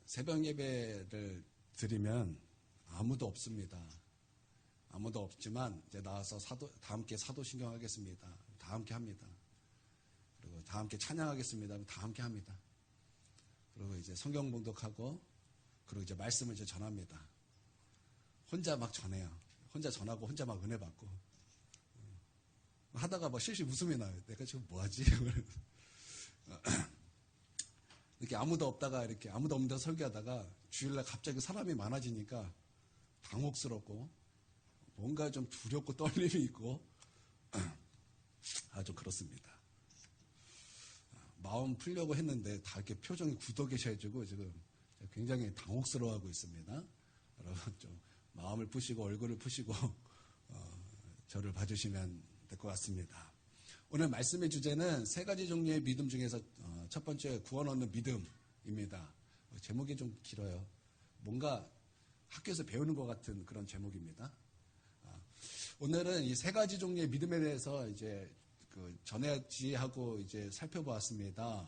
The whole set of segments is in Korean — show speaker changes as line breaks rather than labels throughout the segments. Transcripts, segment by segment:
새벽 예배를 드리면 아무도 없습니다. 아무도 없지만 이제 나와서 다 함께 사도신경 하겠습니다. 다 함께 합니다. 그리고 다 함께 찬양하겠습니다. 다 함께 합니다. 그리고 이제 성경 봉독하고 그리고 이제 말씀을 이제 전합니다. 혼자 막 전해요. 혼자 전하고 혼자 막 은혜 받고 하다가 막 실실 웃음이 나요. 내가 지금 뭐 하지? 이렇게 아무도 없다가 이렇게 아무도 없는 데서 설교하다가 주일날 갑자기 사람이 많아지니까 당혹스럽고 뭔가 좀 두렵고 떨림이 있고 아주 그렇습니다. 마음 풀려고 했는데 다 이렇게 표정이 굳어 계셔가지고 지금 굉장히 당혹스러워하고 있습니다. 여러분 좀 마음을 푸시고 얼굴을 푸시고 저를 봐주시면 될 것 같습니다. 오늘 말씀의 주제는 세 가지 종류의 믿음 중에서 첫 번째 구원 얻는 믿음입니다. 제목이 좀 길어요. 뭔가 학교에서 배우는 것 같은 그런 제목입니다. 오늘은 이 세 가지 종류의 믿음에 대해서 이제 전해야지 하고 이제 살펴보았습니다.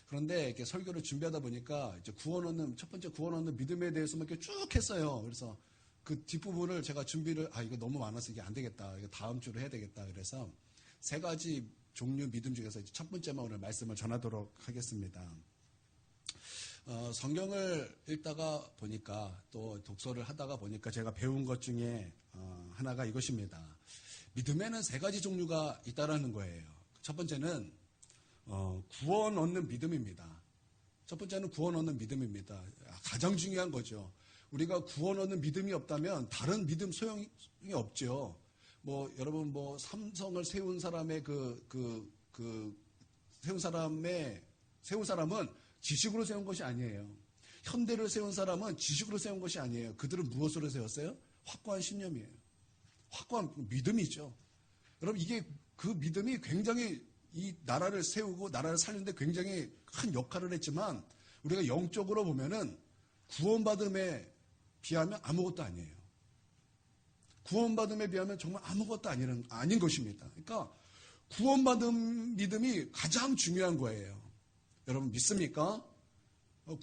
그런데 이렇게 설교를 준비하다 보니까 이제 첫 번째 구원 얻는 믿음에 대해서만 이렇게 쭉 했어요. 그래서 그 뒷부분을 제가 준비를 이거 너무 많아서 이게 안 되겠다. 이거 다음 주로 해야 되겠다. 그래서 세 가지 종류 믿음 중에서 첫 번째만 오늘 말씀을 전하도록 하겠습니다. 성경을 읽다가 보니까 또 독서를 하다가 보니까 제가 배운 것 중에 하나가 이것입니다. 믿음에는 세 가지 종류가 있다라는 거예요. 첫 번째는 구원 얻는 믿음입니다. 첫 번째는 구원 얻는 믿음입니다. 가장 중요한 거죠. 우리가 구원 얻는 믿음이 없다면 다른 믿음 소용이 없죠. 여러분 삼성을 세운 사람의 세운 사람은 지식으로 세운 것이 아니에요. 현대를 세운 사람은 지식으로 세운 것이 아니에요. 그들은 무엇으로 세웠어요? 확고한 신념이에요. 확고한 믿음이죠. 여러분 이게 그 믿음이 굉장히 이 나라를 세우고 나라를 살리는데 굉장히 큰 역할을 했지만 우리가 영적으로 보면은 구원받음에 비하면 아무것도 아니에요. 구원받음에 비하면 정말 아무것도 아닌 것입니다. 그러니까 구원받은 믿음이 가장 중요한 거예요. 여러분 믿습니까?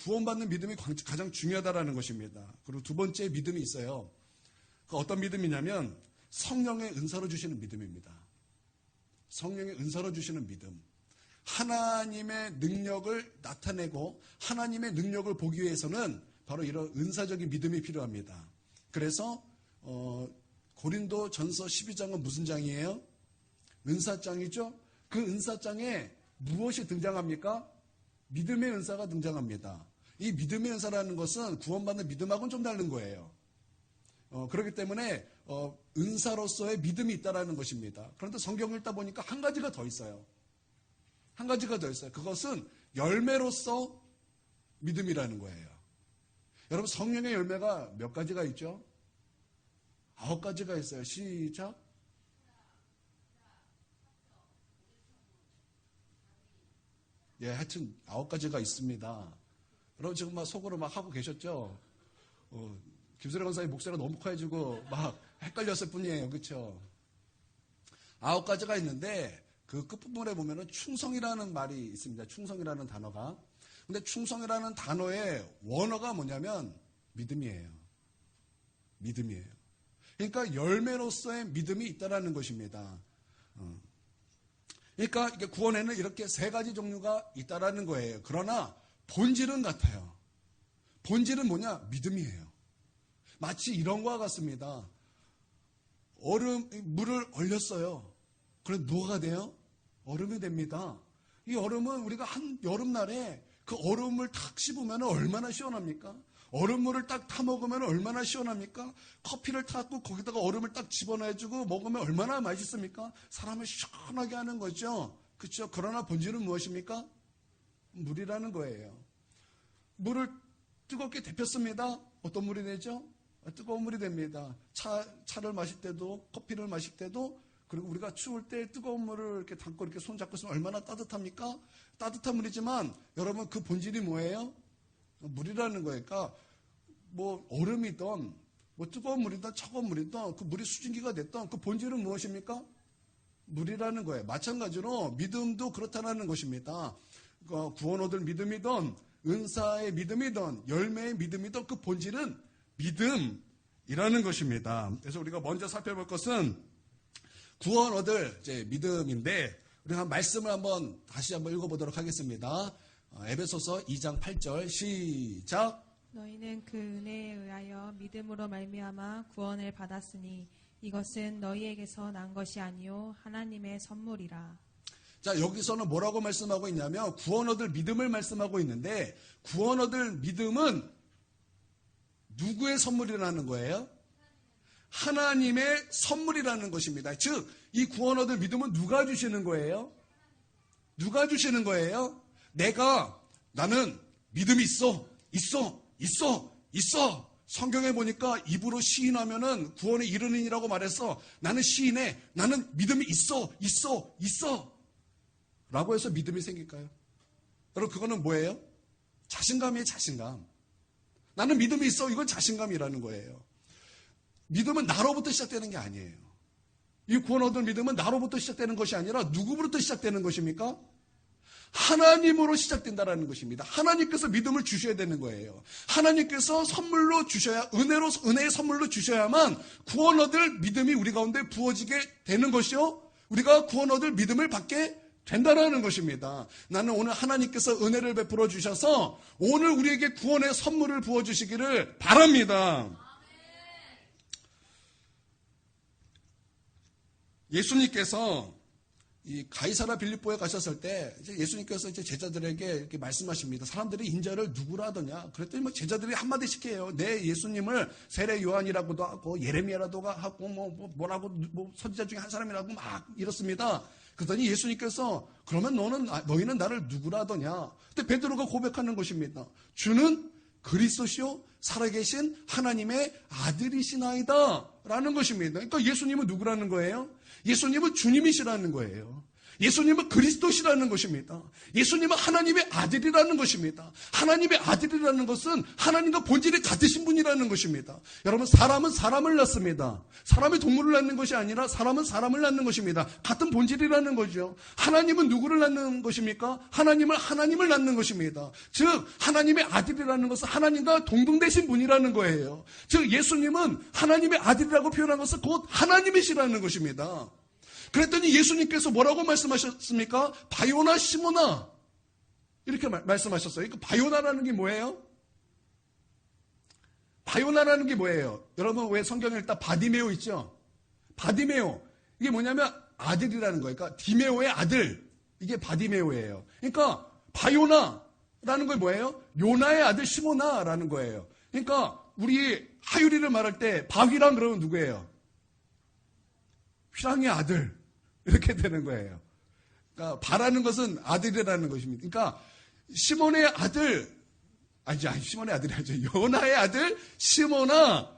구원받는 믿음이 가장 중요하다라는 것입니다. 그리고 두 번째 믿음이 있어요. 어떤 믿음이냐면 성령의 은사로 주시는 믿음입니다. 성령의 은사로 주시는 믿음. 하나님의 능력을 나타내고 하나님의 능력을 보기 위해서는 바로 이런 은사적인 믿음이 필요합니다. 그래서 고린도 전서 12장은 무슨 장이에요? 은사장이죠. 그 은사장에 무엇이 등장합니까? 믿음의 은사가 등장합니다. 이 믿음의 은사라는 것은 구원받는 믿음하고는 좀 다른 거예요. 그렇기 때문에 은사로서의 믿음이 있다는 것입니다. 그런데 성경을 읽다 보니까 한 가지가 더 있어요. 한 가지가 더 있어요. 그것은 열매로서 믿음이라는 거예요. 여러분 성령의 열매가 몇 가지가 있죠? 9가지가 있어요. 시작. 하여튼 9가지가 있습니다. 여러분 지금 막 속으로 막 하고 계셨죠? 김수래 권사님 목소리가 너무 커가지고 막 헷갈렸을 뿐이에요. 그렇죠? 9가지가 있는데 그 끝부분에 보면은 충성이라는 말이 있습니다. 충성이라는 단어가. 근데 충성이라는 단어의 원어가 뭐냐면 믿음이에요. 믿음이에요. 그러니까 열매로서의 믿음이 있다라는 것입니다. 그러니까 이게 구원에는 이렇게 세 가지 종류가 있다라는 거예요. 그러나 본질은 같아요. 본질은 뭐냐? 믿음이에요. 마치 이런 거와 같습니다. 물을 얼렸어요. 그래서 뭐가 돼요? 얼음이 됩니다. 이 얼음은 우리가 한 여름날에 그 얼음을 탁 씹으면 얼마나 시원합니까? 얼음물을 딱 타먹으면 얼마나 시원합니까? 커피를 타고 거기다가 얼음을 딱 집어넣어주고 먹으면 얼마나 맛있습니까? 사람을 시원하게 하는 거죠. 그렇죠? 그러나 본질은 무엇입니까? 물이라는 거예요. 물을 뜨겁게 데폈습니다. 어떤 물이 되죠? 뜨거운 물이 됩니다. 차를 마실 때도 커피를 마실 때도 그리고 우리가 추울 때 뜨거운 물을 이렇게 담고 이렇게 손 잡고 있으면 얼마나 따뜻합니까? 따뜻한 물이지만 여러분 그 본질이 뭐예요? 물이라는 거예요. 그러니까 얼음이든 뜨거운 물이든 차가운 물이든 그 물이 수증기가 됐던 그 본질은 무엇입니까? 물이라는 거예요. 마찬가지로 믿음도 그렇다는 것입니다. 구원 얻을 믿음이든 은사의 믿음이든 열매의 믿음이든 그 본질은 믿음이라는 것입니다. 그래서 우리가 먼저 살펴볼 것은 구원 얻을 이제 믿음인데 우리가 말씀을 다시 한번 읽어보도록 하겠습니다. 에베소서 2장 8절 시작.
너희는 그 은혜에 의하여 믿음으로 말미암아 구원을 받았으니 이것은 너희에게서 난 것이 아니요 하나님의 선물이라.
자, 여기서는 뭐라고 말씀하고 있냐면 구원 얻을 믿음을 말씀하고 있는데 구원 얻을 믿음은 누구의 선물이라는 거예요? 하나님의 선물이라는 것입니다. 즉, 이 구원 얻을 믿음은 누가 주시는 거예요? 누가 주시는 거예요? 나는 믿음이 있어. 성경에 보니까 입으로 시인하면은 구원에 이르느니라고 말했어. 나는 시인해. 나는 믿음이 있어. 라고 해서 믿음이 생길까요? 여러분, 그거는 뭐예요? 자신감이에요, 자신감. 나는 믿음이 있어. 이건 자신감이라는 거예요. 믿음은 나로부터 시작되는 게 아니에요. 이 구원 얻은 믿음은 나로부터 시작되는 것이 아니라 누구로부터 시작되는 것입니까? 하나님으로 시작된다는 것입니다. 하나님께서 믿음을 주셔야 되는 거예요. 하나님께서 선물로 주셔야, 은혜의 선물로 주셔야만 구원 얻을 믿음이 우리 가운데 부어지게 되는 것이요. 우리가 구원 얻을 믿음을 받게 된다는 것입니다. 나는 오늘 하나님께서 은혜를 베풀어 주셔서 오늘 우리에게 구원의 선물을 부어주시기를 바랍니다. 예수님께서 이 가이사라 빌립보에 가셨을 때 이제 예수님께서 이제 제자들에게 이렇게 말씀하십니다. 사람들이 인자를 누구라 하더냐? 그랬더니 제자들이 한마디씩 해요. 내 예수님을 세례 요한이라고도 하고 예레미야라고 하고 뭐라고 선지자 중에 한 사람이라고 막 이렇습니다. 그랬더니 예수님께서 그러면 너희는 나를 누구라 하더냐? 그때 베드로가 고백하는 것입니다. 주는 그리스도시요 살아계신 하나님의 아들이시나이다 라는 것입니다. 그러니까 예수님은 누구라는 거예요? 예수님은 주님이시라는 거예요. 예수님은 그리스도시라는 것입니다. 예수님은 하나님의 아들이라는 것입니다. 하나님의 아들이라는 것은 하나님과 본질이 같으신 분이라는 것입니다. 여러분, 사람은 사람을 낳습니다. 사람이 동물을 낳는 것이 아니라 사람은 사람을 낳는 것입니다. 같은 본질이라는 거죠. 하나님은 누구를 낳는 것입니까? 하나님을 낳는 것입니다. 즉 하나님의 아들이라는 것은 하나님과 동등되신 분이라는 거예요. 즉 예수님은 하나님의 아들이라고 표현한 것은 곧 하나님이시라는 것입니다. 그랬더니 예수님께서 뭐라고 말씀하셨습니까? 바요나 시모나 이렇게 말씀하셨어요. 그 바요나라는 게 뭐예요? 바요나라는 게 뭐예요? 여러분 왜 성경에 일단 바디메오 있죠? 바디메오 이게 뭐냐면 아들이라는 거예요. 그러니까 디메오의 아들 이게 바디메오예요. 그러니까 바요나라는 게 뭐예요? 요나의 아들 시모나라는 거예요. 그러니까 우리 하유리를 말할 때 바휘랑 그러면 누구예요? 휘랑의 아들 이렇게 되는 거예요. 그러니까 바라는 것은 아들이라는 것입니다. 그러니까 시몬의 아들 시몬의 아들이 아니죠. 요나의 아들 시몬아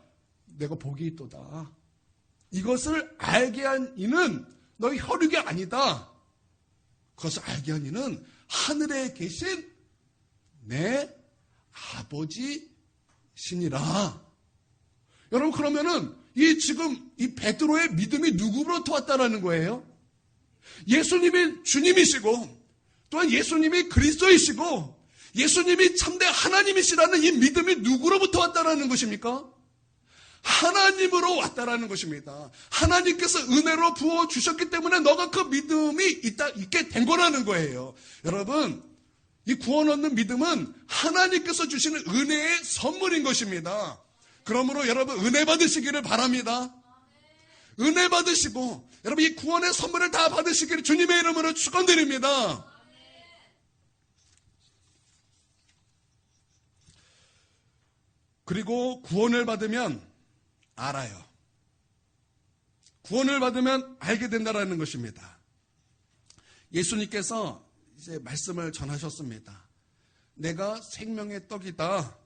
내가 복이 있도다. 이것을 알게 한 이는 너희 혈육이 아니다. 그것을 알게 한 이는 하늘에 계신 내 아버지시니라. 여러분 그러면은 지금 이 베드로의 믿음이 누구로부터 왔다라는 거예요? 예수님이 주님이시고 또한 예수님이 그리스도이시고 예수님이 참된 하나님이시라는 이 믿음이 누구로부터 왔다라는 것입니까? 하나님으로 왔다라는 것입니다. 하나님께서 은혜로 부어주셨기 때문에 너가 그 믿음이 있게 된 거라는 거예요. 여러분 이 구원 얻는 믿음은 하나님께서 주시는 은혜의 선물인 것입니다. 그러므로 여러분 은혜 받으시기를 바랍니다. 은혜 받으시고 여러분 이 구원의 선물을 다 받으시기를 주님의 이름으로 축원드립니다. 그리고 구원을 받으면 알아요. 구원을 받으면 알게 된다는 것입니다. 예수님께서 이제 말씀을 전하셨습니다. 내가 생명의 떡이다.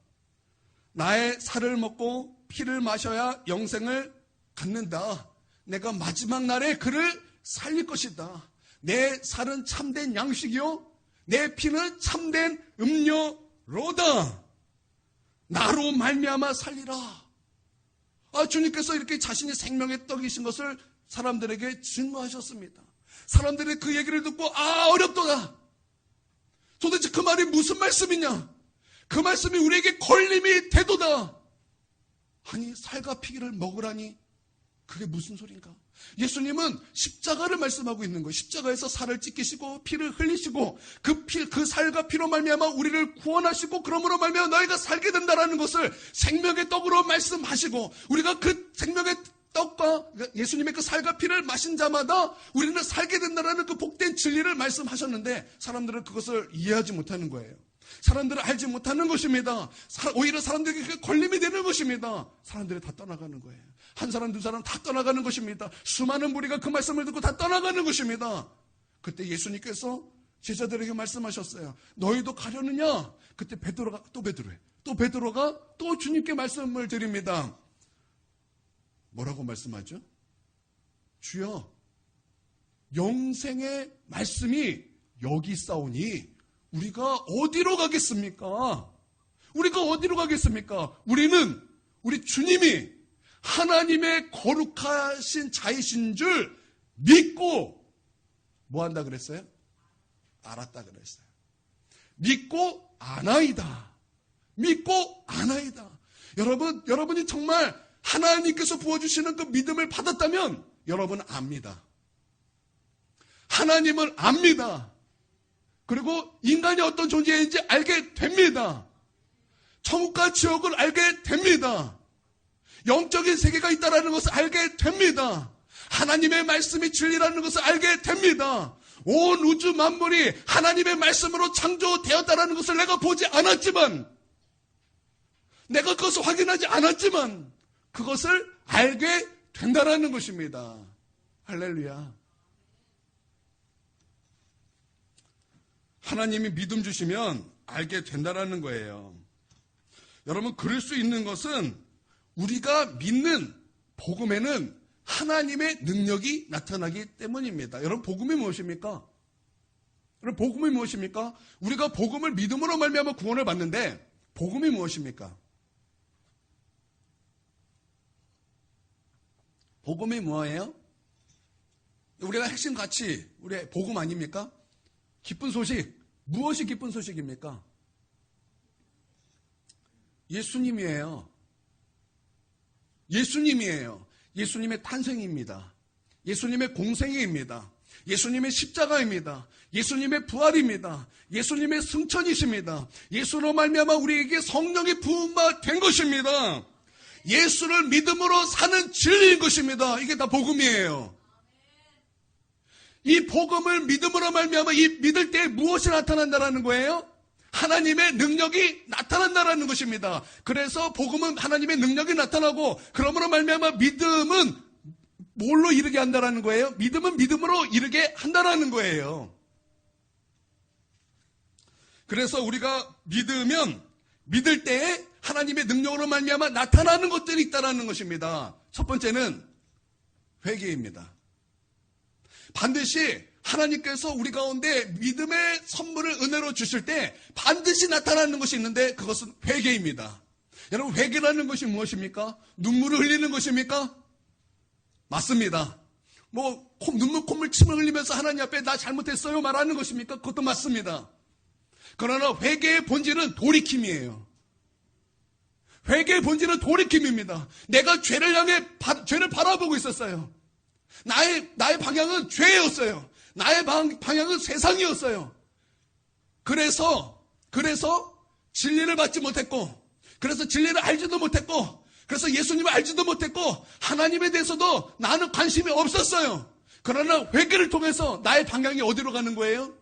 나의 살을 먹고 피를 마셔야 영생을 갖는다. 내가 마지막 날에 그를 살릴 것이다. 내 살은 참된 양식이요 내 피는 참된 음료로다. 나로 말미암아 살리라. 주님께서 이렇게 자신이 생명의 떡이신 것을 사람들에게 증거하셨습니다. 사람들이 그 얘기를 듣고 어렵도다. 도대체 그 말이 무슨 말씀이냐? 그 말씀이 우리에게 걸림이 되도다. 아니, 살과 피기를 먹으라니 그게 무슨 소린가? 예수님은 십자가를 말씀하고 있는 거예요. 십자가에서 살을 찢기시고 피를 흘리시고 그 살과 피로 말미암아 우리를 구원하시고 그러므로 말미암아 너희가 살게 된다라는 것을 생명의 떡으로 말씀하시고 우리가 그 생명의 떡과 예수님의 그 살과 피를 마신 자마다 우리는 살게 된다라는 그 복된 진리를 말씀하셨는데 사람들은 그것을 이해하지 못하는 거예요. 사람들은 알지 못하는 것입니다. 오히려 사람들에게 걸림이 되는 것입니다. 사람들이 다 떠나가는 거예요. 한 사람 두 사람 다 떠나가는 것입니다. 수많은 무리가 그 말씀을 듣고 다 떠나가는 것입니다. 그때 예수님께서 제자들에게 말씀하셨어요. 너희도 가려느냐? 그때 베드로가 또 주님께 말씀을 드립니다. 뭐라고 말씀하죠? 주여, 영생의 말씀이 여기 있사오니 우리가 어디로 가겠습니까? 우리 주님이 하나님의 거룩하신 자이신 줄 믿고 뭐 한다 그랬어요? 알았다 그랬어요. 믿고 아나이다. 여러분이 정말 하나님께서 부어주시는 그 믿음을 받았다면 여러분 압니다. 하나님을 압니다. 그리고 인간이 어떤 존재인지 알게 됩니다. 천국과 지옥을 알게 됩니다. 영적인 세계가 있다는 것을 알게 됩니다. 하나님의 말씀이 진리라는 것을 알게 됩니다. 온 우주 만물이 하나님의 말씀으로 창조되었다는 것을 내가 보지 않았지만, 내가 그것을 확인하지 않았지만 그것을 알게 된다는 것입니다. 할렐루야. 하나님이 믿음 주시면 알게 된다는 거예요. 여러분, 그럴 수 있는 것은 우리가 믿는 복음에는 하나님의 능력이 나타나기 때문입니다. 여러분, 복음이 무엇입니까? 우리가 복음을 믿음으로 말미암아 구원을 받는데 복음이 무엇입니까? 복음이 뭐예요? 우리가 핵심 가치, 우리의 복음 아닙니까? 기쁜 소식. 무엇이 기쁜 소식입니까? 예수님이에요. 예수님의 탄생입니다. 예수님의 공생애입니다. 예수님의 십자가입니다. 예수님의 부활입니다. 예수님의 승천이십니다. 예수로 말미암아 우리에게 성령이 부음된 것입니다. 예수를 믿음으로 사는 진리인 것입니다. 이게 다 복음이에요. 이 복음을 믿음으로 말미암아 이 믿을 때 무엇이 나타난다라는 거예요? 하나님의 능력이 나타난다라는 것입니다. 그래서 복음은 하나님의 능력이 나타나고, 그러므로 말미암아 믿음은 뭘로 이르게 한다라는 거예요? 믿음은 믿음으로 이르게 한다라는 거예요. 그래서 우리가 믿을 때에 하나님의 능력으로 말미암아 나타나는 것들이 있다라는 것입니다. 첫 번째는 회개입니다. 반드시 하나님께서 우리 가운데 믿음의 선물을 은혜로 주실 때 반드시 나타나는 것이 있는데 그것은 회개입니다. 여러분, 회개라는 것이 무엇입니까? 눈물을 흘리는 것입니까? 맞습니다. 눈물, 콧물, 침을 흘리면서 하나님 앞에 나 잘못했어요 말하는 것입니까? 그것도 맞습니다. 그러나 회개의 본질은 돌이킴이에요. 회개의 본질은 돌이킴입니다. 내가 죄를 바라보고 있었어요. 나의 방향은 죄였어요. 나의 방향은 세상이었어요. 그래서 진리를 받지 못했고, 그래서 진리를 알지도 못했고, 그래서 예수님을 알지도 못했고, 하나님에 대해서도 나는 관심이 없었어요. 그러나 회개를 통해서 나의 방향이 어디로 가는 거예요?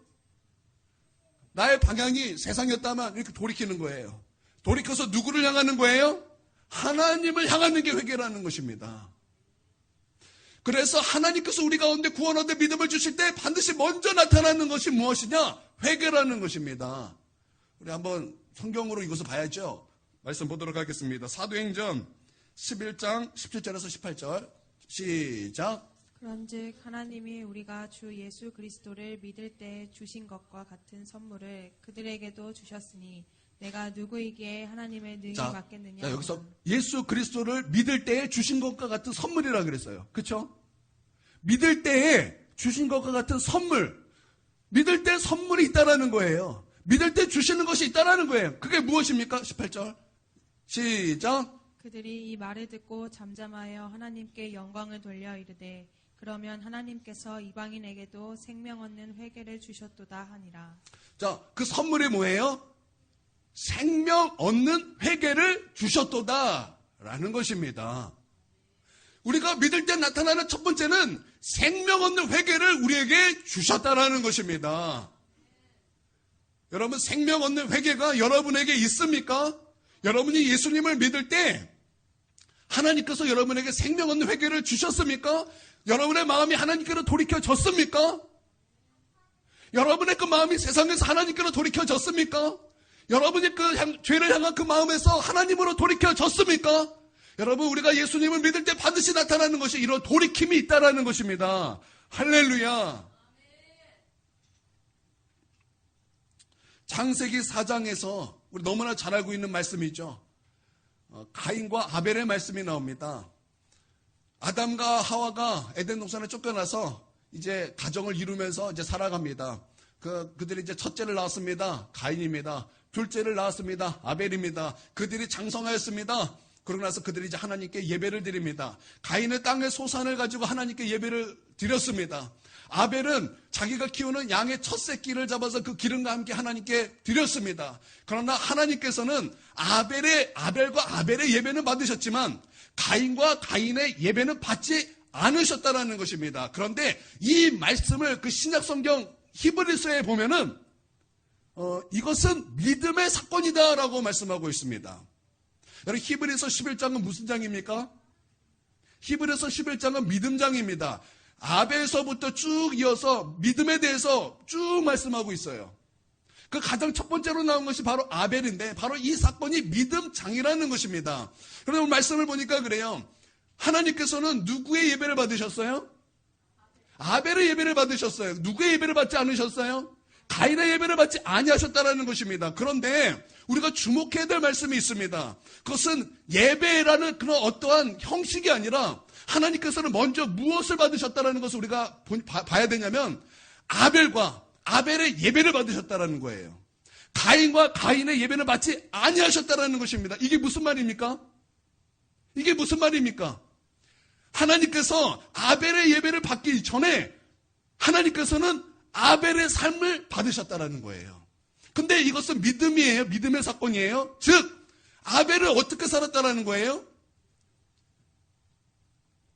나의 방향이 세상이었다면 이렇게 돌이키는 거예요. 돌이켜서 누구를 향하는 거예요? 하나님을 향하는 게 회개라는 것입니다. 그래서 하나님께서 우리 가운데 구원 얻어 믿음을 주실 때 반드시 먼저 나타나는 것이 무엇이냐? 회개라는 것입니다. 우리 한번 성경으로 이것을 봐야죠. 말씀 보도록 하겠습니다. 사도행전 11장 17절에서 18절 시작.
그런즉 하나님이 우리가 주 예수 그리스도를 믿을 때 주신 것과 같은 선물을 그들에게도 주셨으니 내가 누구에게 하나님의 능히 맡겠느냐.
자, 여기서 예수 그리스도를 믿을 때에 주신 것과 같은 선물이라 그랬어요. 그렇죠? 믿을 때에 주신 것과 같은 선물. 믿을 때 선물이 있다라는 거예요. 믿을 때 주시는 것이 있다라는 거예요. 그게 무엇입니까? 18절 시작.
그들이 이 말을 듣고 잠잠하여 하나님께 영광을 돌려 이르되 그러면 하나님께서 이방인에게도 생명 얻는 회개를 주셨도다 하니라.
자, 그 선물이 뭐예요? 생명 얻는 회개를 주셨도다 라는 것입니다. 우리가 믿을 때 나타나는 첫 번째는 생명 얻는 회개를 우리에게 주셨다라는 것입니다. 여러분, 생명 얻는 회개가 여러분에게 있습니까? 여러분이 예수님을 믿을 때 하나님께서 여러분에게 생명 얻는 회개를 주셨습니까? 여러분의 마음이 하나님께로 돌이켜졌습니까? 여러분의 그 마음이 세상에서 하나님께로 돌이켜졌습니까? 여러분이 그 죄를 향한 그 마음에서 하나님으로 돌이켜졌습니까? 여러분, 우리가 예수님을 믿을 때 반드시 나타나는 것이 이런 돌이킴이 있다라는 것입니다. 할렐루야. 창세기 4장에서 우리 너무나 잘 알고 있는 말씀이죠. 가인과 아벨의 말씀이 나옵니다. 아담과 하와가 에덴 동산에 쫓겨나서 이제 가정을 이루면서 이제 살아갑니다. 그들이 이제 첫째를 낳았습니다. 가인입니다. 둘째를 낳았습니다. 아벨입니다. 그들이 장성하였습니다. 그러고 나서 그들이 이제 하나님께 예배를 드립니다. 가인은 땅의 소산을 가지고 하나님께 예배를 드렸습니다. 아벨은 자기가 키우는 양의 첫 새끼를 잡아서 그 기름과 함께 하나님께 드렸습니다. 그러나 하나님께서는 아벨과 아벨의 예배는 받으셨지만 가인과 가인의 예배는 받지 않으셨다라는 것입니다. 그런데 이 말씀을 그 신약 성경 히브리서에 보면은 이것은 믿음의 사건이다라고 말씀하고 있습니다. 여러분, 히브리서 11장은 무슨 장입니까? 히브리서 11장은 믿음장입니다. 아벨서부터 쭉 이어서 믿음에 대해서 쭉 말씀하고 있어요. 그 가장 첫 번째로 나온 것이 바로 아벨인데 바로 이 사건이 믿음장이라는 것입니다. 그런데 말씀을 보니까 그래요. 하나님께서는 누구의 예배를 받으셨어요? 아벨의 예배를 받으셨어요. 누구의 예배를 받지 않으셨어요? 가인의 예배를 받지 아니하셨다라는 것입니다. 그런데 우리가 주목해야 될 말씀이 있습니다. 그것은 예배라는 그런 어떠한 형식이 아니라 하나님께서는 먼저 무엇을 받으셨다라는 것을 우리가 봐야 되냐면 아벨의 예배를 받으셨다라는 거예요. 가인과 가인의 예배를 받지 아니하셨다라는 것입니다. 이게 무슨 말입니까? 이게 무슨 말입니까? 하나님께서 아벨의 예배를 받기 전에 하나님께서는 아벨의 삶을 받으셨다라는 거예요. 근데 이것은 믿음이에요. 믿음의 사건이에요. 즉 아벨을 어떻게 살았다라는 거예요?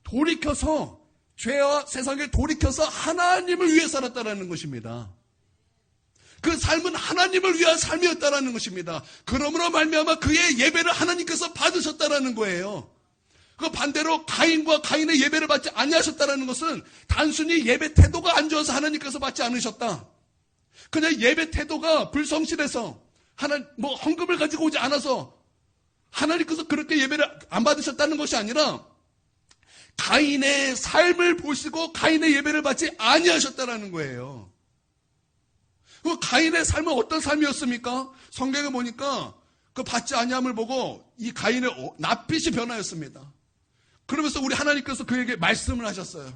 돌이켜서 죄와 세상에 돌이켜서 하나님을 위해 살았다라는 것입니다. 그 삶은 하나님을 위한 삶이었다라는 것입니다. 그러므로 말미암아 그의 예배를 하나님께서 받으셨다라는 거예요. 그 반대로 가인과 가인의 예배를 받지 아니하셨다라는 것은 단순히 예배 태도가 안 좋아서 하나님께서 받지 않으셨다. 그냥 예배 태도가 불성실해서 헌금을 가지고 오지 않아서 하나님께서 그렇게 예배를 안 받으셨다는 것이 아니라 가인의 삶을 보시고 가인의 예배를 받지 아니하셨다라는 거예요. 그 가인의 삶은 어떤 삶이었습니까? 성경에 보니까 그 받지 아니함을 보고 이 가인의 낯빛이 변하였습니다. 그러면서 우리 하나님께서 그에게 말씀을 하셨어요.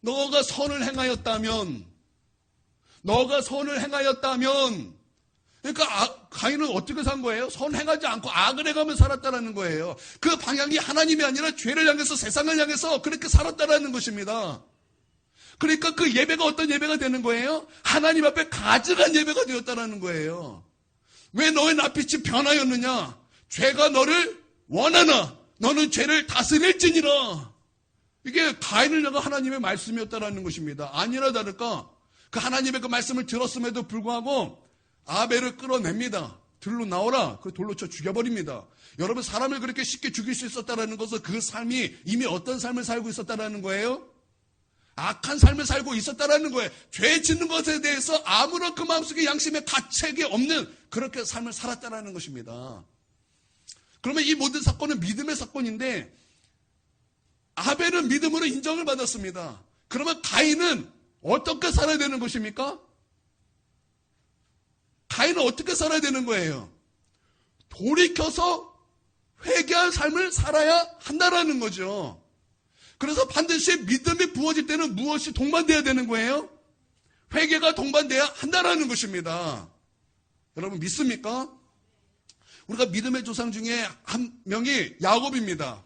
너가 선을 행하였다면 그러니까 가인은 어떻게 산 거예요? 선 행하지 않고 악을 행하며 살았다는 거예요. 그 방향이 하나님이 아니라 죄를 향해서 세상을 향해서 그렇게 살았다는 것입니다. 그러니까 그 예배가 어떤 예배가 되는 거예요? 하나님 앞에 가증한 예배가 되었다는 거예요. 왜 너의 낯빛이 변하였느냐? 죄가 너를 원하나 너는 죄를 다스릴지니라. 이게 가인을 향한 하나님의 말씀이었다는 것입니다. 아니나 다를까 그 하나님의 그 말씀을 들었음에도 불구하고 아벨을 끌어냅니다. 들로 나오라. 그 돌로 쳐 죽여버립니다. 여러분, 사람을 그렇게 쉽게 죽일 수 있었다는 것은 그 삶이 이미 어떤 삶을 살고 있었다는 거예요? 악한 삶을 살고 있었다는 거예요. 죄 짓는 것에 대해서 아무런 그 마음속에 양심의 가책이 없는 그렇게 삶을 살았다는 것입니다. 그러면 이 모든 사건은 믿음의 사건인데 아벨은 믿음으로 인정을 받았습니다. 그러면 가인은 어떻게 살아야 되는 것입니까? 가인은 어떻게 살아야 되는 거예요? 돌이켜서 회개한 삶을 살아야 한다라는 거죠. 그래서 반드시 믿음이 부어질 때는 무엇이 동반돼야 되는 거예요? 회개가 동반돼야 한다라는 것입니다. 여러분 믿습니까? 우리가 믿음의 조상 중에 한 명이 야곱입니다.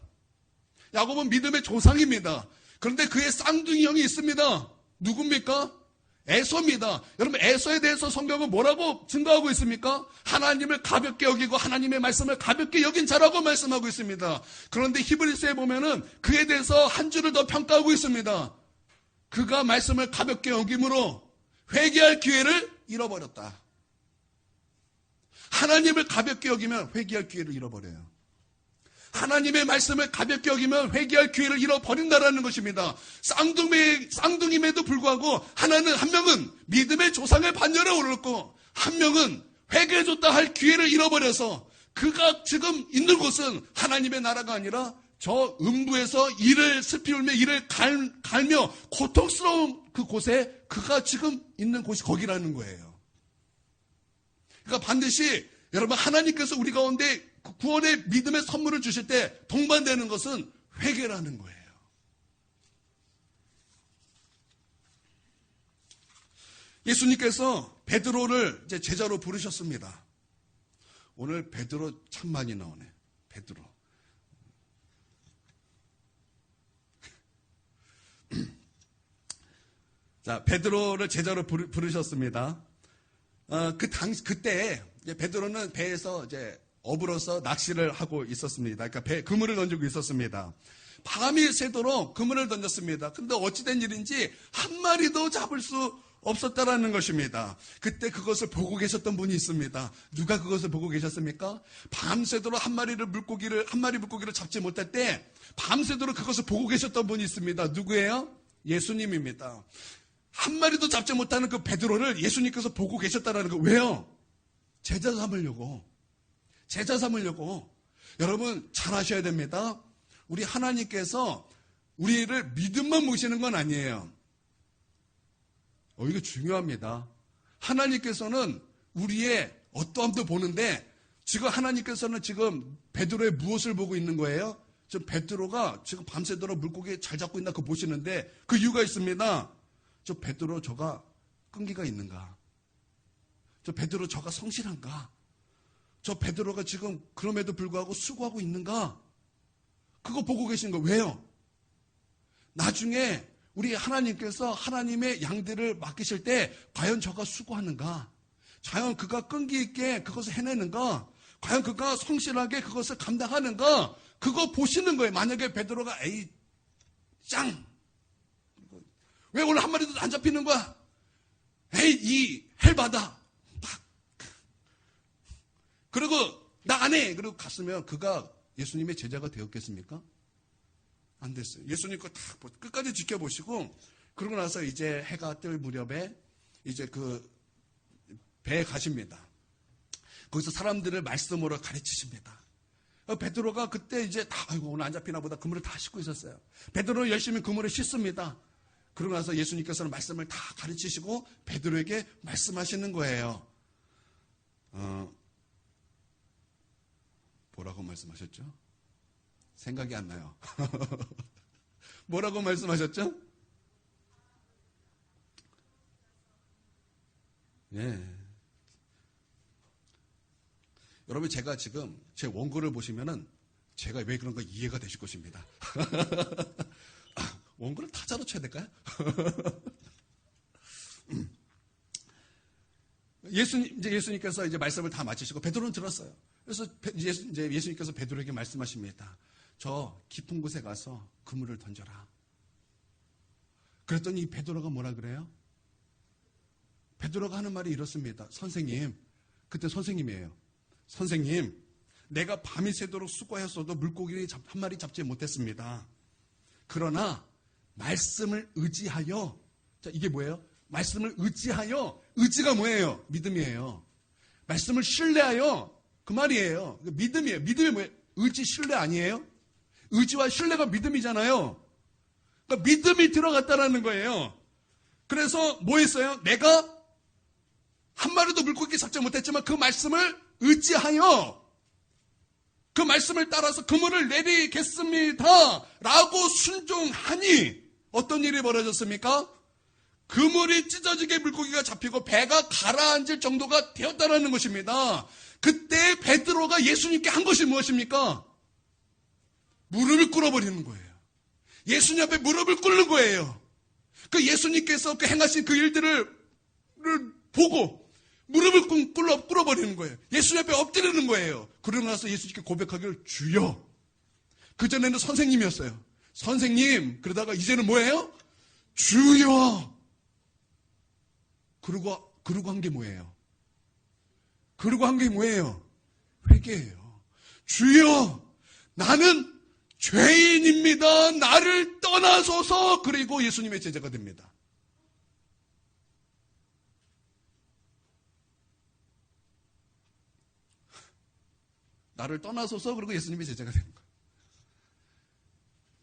야곱은 믿음의 조상입니다. 그런데 그의 쌍둥이 형이 있습니다. 누굽니까? 에서입니다. 여러분 에서에 대해서 성경은 뭐라고 증거하고 있습니까? 하나님을 가볍게 여기고 하나님의 말씀을 가볍게 여긴 자라고 말씀하고 있습니다. 그런데 히브리서에 보면은 그에 대해서 한 줄을 더 평가하고 있습니다. 그가 말씀을 가볍게 여김으로 회개할 기회를 잃어버렸다. 하나님을 가볍게 여기면 회개할 기회를 잃어버려요. 하나님의 말씀을 가볍게 여기면 회개할 기회를 잃어버린다라는 것입니다. 쌍둥임에도 불구하고 한 명은 믿음의 조상의 반열에 오르고 한 명은 회개해줬다 할 기회를 잃어버려서 그가 지금 있는 곳은 하나님의 나라가 아니라 저 음부에서 이를 슬피 울며 이를 갈며 고통스러운 그 곳에 그가 지금 있는 곳이 거기라는 거예요. 그러니까 반드시 여러분 하나님께서 우리 가운데 구원의 믿음의 선물을 주실 때 동반되는 것은 회개라는 거예요. 예수님께서 베드로를 이제 제자로 부르셨습니다. 오늘 베드로 참 많이 나오네. 베드로. 자, 베드로를 제자로 부르셨습니다. 그때 베드로는 배에서 이제 어부로서 낚시를 하고 있었습니다. 그러니까 그물을 던지고 있었습니다. 밤이 새도록 그물을 던졌습니다. 근데 어찌된 일인지 한 마리도 잡을 수 없었다라는 것입니다. 그때 그것을 보고 계셨던 분이 있습니다. 누가 그것을 보고 계셨습니까? 밤새도록 한 마리 물고기를 잡지 못할 때 밤새도록 그것을 보고 계셨던 분이 있습니다. 누구예요? 예수님입니다. 한 마리도 잡지 못하는 그 베드로를 예수님께서 보고 계셨다라는 거. 왜요? 제자 삼으려고. 여러분 잘 아셔야 됩니다. 우리 하나님께서 우리를 믿음만 모시는 건 아니에요. 이게 중요합니다. 하나님께서는 우리의 어떠함도 보는데 지금 하나님께서는 지금 베드로의 무엇을 보고 있는 거예요? 지금 베드로가 지금 밤새도록 물고기 잘 잡고 있나 그거 보시는데 그 이유가 있습니다. 저 베드로 저가 끈기가 있는가? 저 베드로 저가 성실한가? 저 베드로가 지금 그럼에도 불구하고 수고하고 있는가? 그거 보고 계신 거 왜요? 나중에 우리 하나님께서 하나님의 양들을 맡기실 때 과연 저가 수고하는가? 과연 그가 끈기 있게 그것을 해내는가? 과연 그가 성실하게 그것을 감당하는가? 그거 보시는 거예요. 만약에 베드로가 에이 짱! 왜 오늘 한 마리도 안 잡히는 거야? 에이 이 헬바다! 그리고 나 안 해. 그리고 갔으면 그가 예수님의 제자가 되었겠습니까? 안 됐어요. 예수님 거 다 끝까지 지켜보시고 그러고 나서 이제 해가 뜰 무렵에 이제 그 배에 가십니다. 거기서 사람들을 말씀으로 가르치십니다. 베드로가 그때 이제 다 아이고 오늘 안 잡히나 보다 그물을 다 씻고 있었어요. 베드로는 열심히 그물을 씻습니다. 그러고 나서 예수님께서는 말씀을 다 가르치시고 베드로에게 말씀하시는 거예요. 뭐라고 말씀하셨죠? 생각이 안 나요. 뭐라고 말씀하셨죠? 예. 여러분 제가 지금 제 원고를 보시면은 제가 왜 그런 거 이해가 되실 것입니다. 원고를 타자로 쳐야 될까요? 예수님께서 이제 말씀을 다 마치시고 베드로는 들었어요. 그래서 이제 예수님께서 베드로에게 말씀하십니다. 저 깊은 곳에 가서 그물을 던져라. 그랬더니 베드로가 뭐라 그래요? 베드로가 하는 말이 이렇습니다. 선생님, 그때 선생님이에요. 선생님, 내가 밤이 새도록 수고했어도 물고기를 한 마리 잡지 못했습니다. 그러나 말씀을 의지하여, 자 이게 뭐예요? 말씀을 의지하여, 의지가 뭐예요? 믿음이에요. 말씀을 신뢰하여, 그 말이에요. 믿음이에요. 믿음이 뭐예요? 의지, 신뢰 아니에요? 의지와 신뢰가 믿음이잖아요. 그러니까 믿음이 들어갔다라는 거예요. 그래서 뭐 했어요? 내가 한 마리도 물고기 잡지 못했지만 그 말씀을 의지하여 그 말씀을 따라서 그물을 내리겠습니다. 라고 순종하니 어떤 일이 벌어졌습니까? 그물이 찢어지게 물고기가 잡히고 배가 가라앉을 정도가 되었다는 것입니다. 그때 베드로가 예수님께 한 것이 무엇입니까? 무릎을 꿇어버리는 거예요. 예수님 앞에 무릎을 꿇는 거예요. 그 예수님께서 그 행하신 그 일들을 보고 무릎을 꿇어버리는 거예요. 예수님 앞에 엎드리는 거예요. 그러고 나서 예수님께 고백하기를 주여. 그전에는 선생님이었어요. 선생님. 그러다가 이제는 뭐예요? 주여. 그러고 한 게 뭐예요? 그러고 한 게 뭐예요? 회개예요. 주여, 나는 죄인입니다. 나를 떠나소서. 그리고 예수님의 제자가 됩니다. 나를 떠나소서. 그리고 예수님의 제자가 되는 거예요.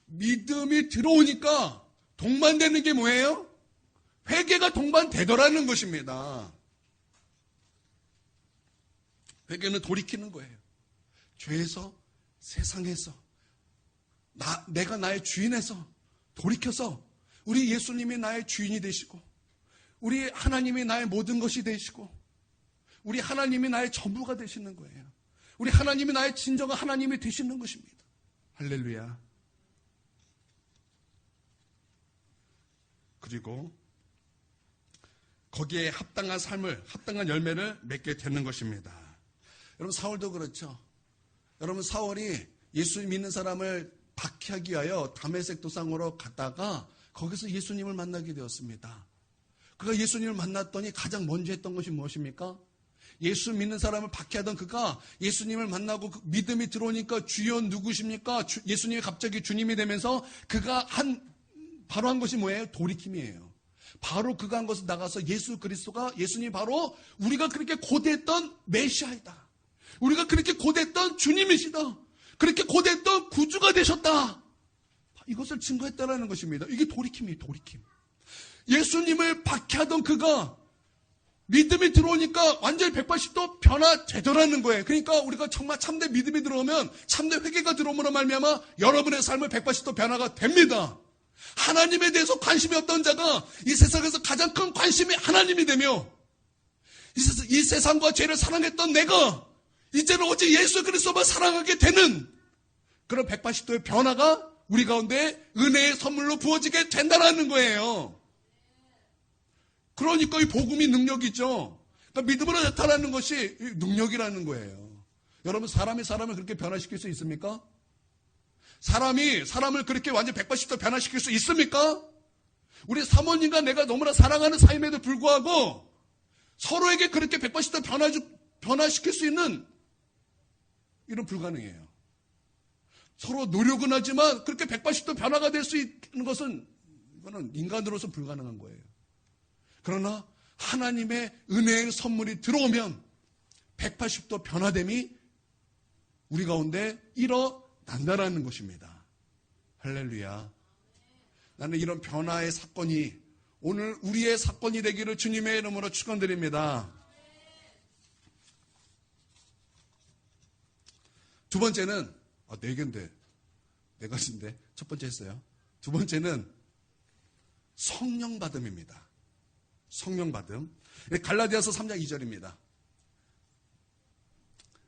믿음이 들어오니까 동반되는 게 뭐예요? 회개가 동반되더라는 것입니다. 회개는 돌이키는 거예요. 죄에서, 세상에서, 내가 나의 주인에서 돌이켜서 우리 예수님이 나의 주인이 되시고, 우리 하나님이 나의 모든 것이 되시고, 우리 하나님이 나의 전부가 되시는 거예요. 우리 하나님이 나의 진정한 하나님이 되시는 것입니다. 할렐루야. 그리고 거기에 합당한 삶을, 합당한 열매를 맺게 되는 것입니다. 여러분, 사울도 그렇죠. 여러분, 사울이 예수 믿는 사람을 박해하기 위하여 다메섹 도상으로 갔다가 거기서 예수님을 만나게 되었습니다. 그가 예수님을 만났더니 가장 먼저 했던 것이 무엇입니까? 예수 믿는 사람을 박해하던 그가 예수님을 만나고 믿음이 들어오니까 주여 누구십니까? 예수님이 갑자기 주님이 되면서 그가 바로 한 것이 뭐예요? 돌이킴이에요. 바로 그가 한 것은 나가서 예수 그리스도가, 예수님이 바로 우리가 그렇게 고대했던 메시아이다. 우리가 그렇게 고대했던 주님이시다. 그렇게 고대했던 구주가 되셨다. 이것을 증거했다라는 것입니다. 이게 돌이킴이에요. 돌이킴. 예수님을 박해하던 그가 믿음이 들어오니까 완전히 180도 변화되더라는 거예요. 그러니까 우리가 정말 참된 믿음이 들어오면, 참된 회개가 들어오므로 말미암아 여러분의 삶을 180도 변화가 됩니다. 하나님에 대해서 관심이 없던 자가 이 세상에서 가장 큰 관심이 하나님이 되며, 이 세상과 죄를 사랑했던 내가 이제는 오직 예수 그리스도만 사랑하게 되는 그런 180도의 변화가 우리 가운데 은혜의 선물로 부어지게 된다는 거예요. 그러니까 이 복음이 능력이죠. 그러니까 믿음으로 나타나는 것이 능력이라는 거예요. 여러분, 사람이 사람을 그렇게 변화시킬 수 있습니까? 사람이 사람을 그렇게 완전 180도 변화시킬 수 있습니까? 우리 사모님과 내가 너무나 사랑하는 사이임에도 불구하고 서로에게 그렇게 180도 변화시킬 수 있는 일은 불가능해요. 서로 노력은 하지만 그렇게 180도 변화가 될 수 있는 것은, 이거는 인간으로서 불가능한 거예요. 그러나 하나님의 은혜의 선물이 들어오면 180도 변화됨이 우리 가운데 일어난다라는 것입니다. 할렐루야. 나는 이런 변화의 사건이 오늘 우리의 사건이 되기를 주님의 이름으로 축원드립니다. 두 번째는, 네 개인데, 네 가지인데, 첫 번째 했어요. 두 번째는 성령 받음입니다. 성령 받음. 갈라디아서 3장 2절입니다.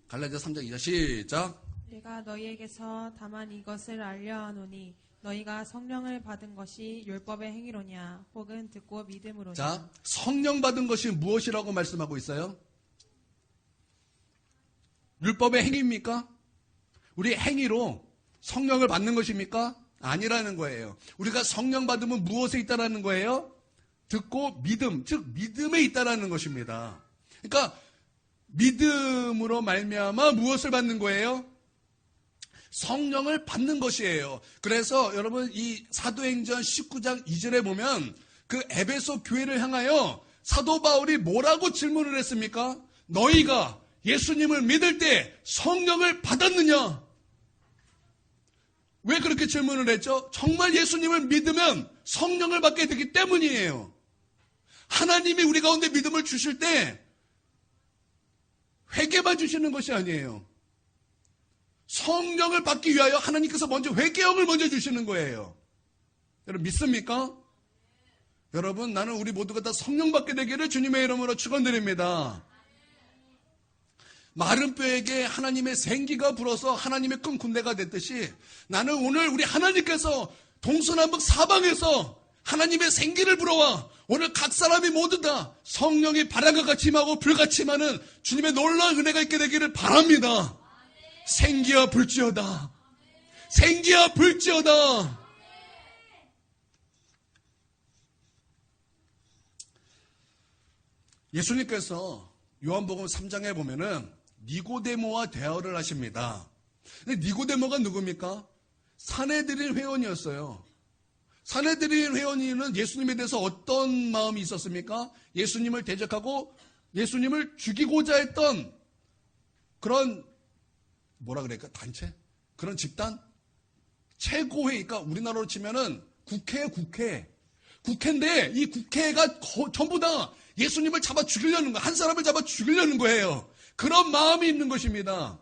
갈라디아서 3장 2절 시작.
내가 너희에게서 다만 이것을 알려하노니 너희가 성령을 받은 것이 율법의 행위로냐 혹은 듣고 믿음으로냐.
자, 성령 받은 것이 무엇이라고 말씀하고 있어요? 율법의 행위입니까? 우리 행위로 성령을 받는 것입니까? 아니라는 거예요. 우리가 성령 받으면 무엇에 있다라는 거예요? 듣고 믿음, 즉 믿음에 있다라는 것입니다. 그러니까 믿음으로 말미암아 무엇을 받는 거예요? 성령을 받는 것이에요. 그래서 여러분, 이 사도행전 19장 2절에 보면 그 에베소 교회를 향하여 사도 바울이 뭐라고 질문을 했습니까? 너희가 예수님을 믿을 때 성령을 받았느냐? 왜 그렇게 질문을 했죠? 정말 예수님을 믿으면 성령을 받게 되기 때문이에요. 하나님이 우리 가운데 믿음을 주실 때 회개만 주시는 것이 아니에요. 성령을 받기 위하여 하나님께서 먼저 회개형을 먼저 주시는 거예요. 여러분 믿습니까? 여러분, 나는 우리 모두가 다 성령 받게 되기를 주님의 이름으로 축원드립니다. 마른 뼈에게 하나님의 생기가 불어서 하나님의 큰 군대가 됐듯이 나는 오늘 우리 하나님께서 동서남북 사방에서 하나님의 생기를 불어와 오늘 각 사람이 모두 다 성령이 바람과 같이 임하고 불같이 임하는 주님의 놀라운 은혜가 있게 되기를 바랍니다. 생기야 불지어다. 생기야 불지어다. 예수님께서 요한복음 3장에 보면은 니고데모와 대화를 하십니다. 근데 니고데모가 누굽니까? 산헤드린 회원이었어요. 산헤드린 회원이는 예수님에 대해서 어떤 마음이 있었습니까? 예수님을 대적하고 예수님을 죽이고자 했던 그런 뭐라 그럴까? 단체? 그런 집단? 최고회, 그러니까 우리나라로 치면은 국회예요, 국회. 국회인데 이 국회가 전부 다 예수님을 잡아 죽이려는 거예요. 한 사람을 잡아 죽이려는 거예요. 그런 마음이 있는 것입니다.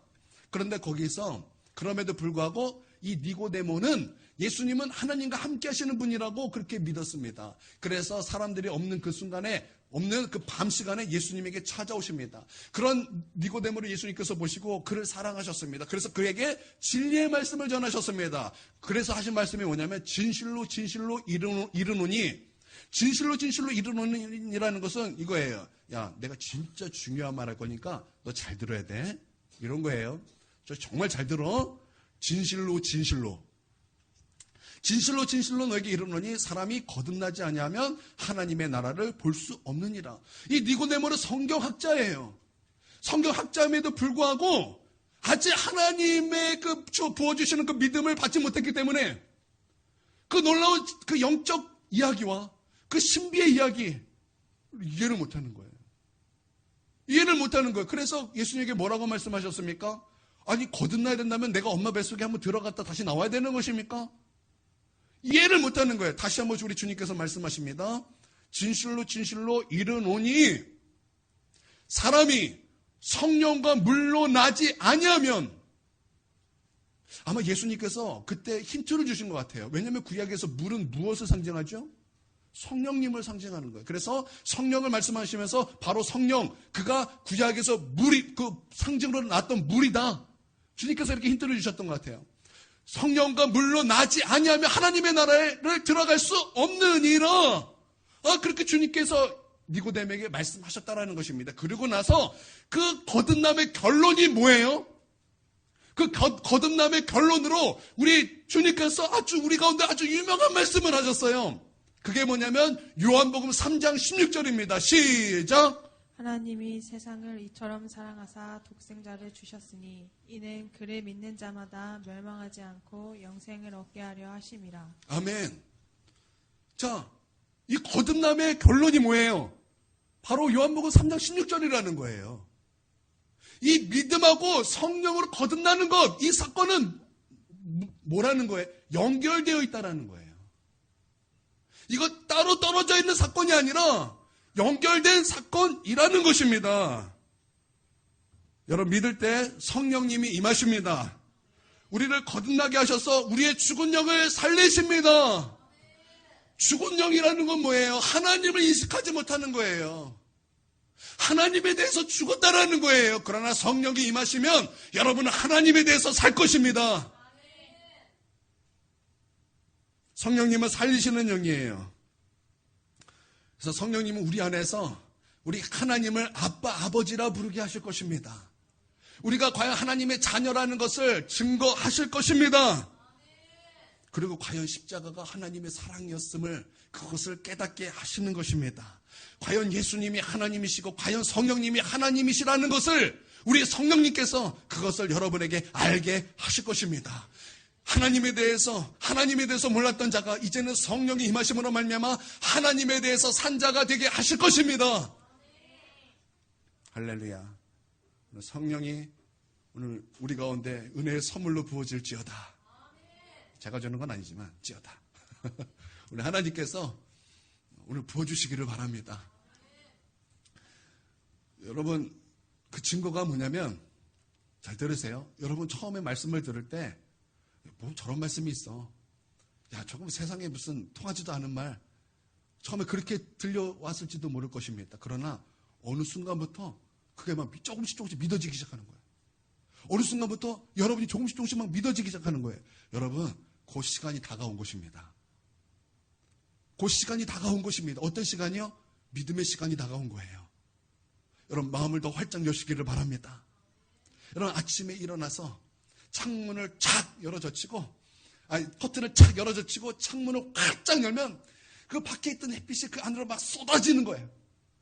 그런데 거기서 그럼에도 불구하고 이 니고데모는 예수님은 하나님과 함께 하시는 분이라고 그렇게 믿었습니다. 그래서 사람들이 없는 그 순간에, 없는 그 밤 시간에 예수님에게 찾아오십니다. 그런 니고데모를 예수님께서 보시고 그를 사랑하셨습니다. 그래서 그에게 진리의 말씀을 전하셨습니다. 그래서 하신 말씀이 뭐냐면 진실로 진실로 이르노니, 진실로 진실로 이르노니라는 것은 이거예요. 야, 내가 진짜 중요한 말 할 거니까 너 잘 들어야 돼. 이런 거예요. 저 정말 잘 들어. 진실로 진실로. 진실로 진실로 너에게 이르노니 사람이 거듭나지 아니하면 하나님의 나라를 볼 수 없느니라. 이 니고데모는 성경학자예요. 성경학자임에도 불구하고 아직 하나님의 그 부어주시는 그 믿음을 받지 못했기 때문에 그 놀라운 그 영적 이야기와 그 신비의 이야기 이해를 못하는 거예요. 이해를 못하는 거예요. 그래서 예수님에게 뭐라고 말씀하셨습니까? 아니 거듭나야 된다면 내가 엄마 뱃속에 한번 들어갔다 다시 나와야 되는 것입니까? 이해를 못하는 거예요. 다시 한번 우리 주님께서 말씀하십니다. 진실로 진실로 이르노니 사람이 성령과 물로 나지 아니하면, 아마 예수님께서 그때 힌트를 주신 것 같아요. 왜냐하면 구약에서 물은 무엇을 상징하죠? 성령님을 상징하는 거예요. 그래서 성령을 말씀하시면서 바로 성령, 그가 구약에서 물이 그 상징으로 나왔던 물이다. 주님께서 이렇게 힌트를 주셨던 것 같아요. 성령과 물로 나지 아니하면 하나님의 나라를 들어갈 수 없느니라. 그렇게 주님께서 니고데모에게 말씀하셨다라는 것입니다. 그리고 나서 그 거듭남의 결론이 뭐예요? 그 거듭남의 결론으로 우리 주님께서 아주 우리 가운데 아주 유명한 말씀을 하셨어요. 그게 뭐냐면 요한복음 3장 16절입니다. 시작.
하나님이 세상을 이처럼 사랑하사 독생자를 주셨으니 이는 그를 믿는 자마다 멸망하지 않고 영생을 얻게 하려 하심이라.
아멘. 자, 이 거듭남의 결론이 뭐예요? 바로 요한복음 3장 16절이라는 거예요. 이 믿음하고 성령으로 거듭나는 것, 이 사건은 뭐라는 거예요? 연결되어 있다라는 거예요. 이거 따로 떨어져 있는 사건이 아니라 연결된 사건이라는 것입니다. 여러분 믿을 때 성령님이 임하십니다. 우리를 거듭나게 하셔서 우리의 죽은 영을 살리십니다. 죽은 영이라는 건 뭐예요? 하나님을 인식하지 못하는 거예요. 하나님에 대해서 죽었다라는 거예요. 그러나 성령이 임하시면 여러분은 하나님에 대해서 살 것입니다. 성령님은 살리시는 영이에요. 그래서 성령님은 우리 안에서 우리 하나님을 아빠, 아버지라 부르게 하실 것입니다. 우리가 과연 하나님의 자녀라는 것을 증거하실 것입니다. 그리고 과연 십자가가 하나님의 사랑이었음을 그것을 깨닫게 하시는 것입니다. 과연 예수님이 하나님이시고 과연 성령님이 하나님이시라는 것을 우리 성령님께서 그것을 여러분에게 알게 하실 것입니다. 하나님에 대해서 몰랐던 자가 이제는 성령이 임하심으로 말미암아 하나님에 대해서 산 자가 되게 하실 것입니다. 할렐루야. 성령이 오늘 우리 가운데 은혜의 선물로 부어질지어다. 제가 주는 건 아니지만 지어다. 우리 하나님께서 오늘 부어주시기를 바랍니다. 여러분 그 증거가 뭐냐면 잘 들으세요. 여러분 처음에 말씀을 들을 때 뭐 저런 말씀이 있어. 야 저거 세상에 무슨 통하지도 않은 말. 처음에 그렇게 들려왔을지도 모를 것입니다. 그러나 어느 순간부터 그게 막 조금씩 믿어지기 시작하는 거예요. 어느 순간부터 여러분이 조금씩 막 믿어지기 시작하는 거예요. 여러분, 그 시간이 다가온 것입니다. 그 시간이 다가온 것입니다. 어떤 시간이요? 믿음의 시간이 다가온 거예요. 여러분, 마음을 더 활짝 여시기를 바랍니다. 여러분, 아침에 일어나서 창문을 착 열어젖히고, 커튼을 착 열어젖히고 창문을 활짝 열면 그 밖에 있던 햇빛이 그 안으로 막 쏟아지는 거예요.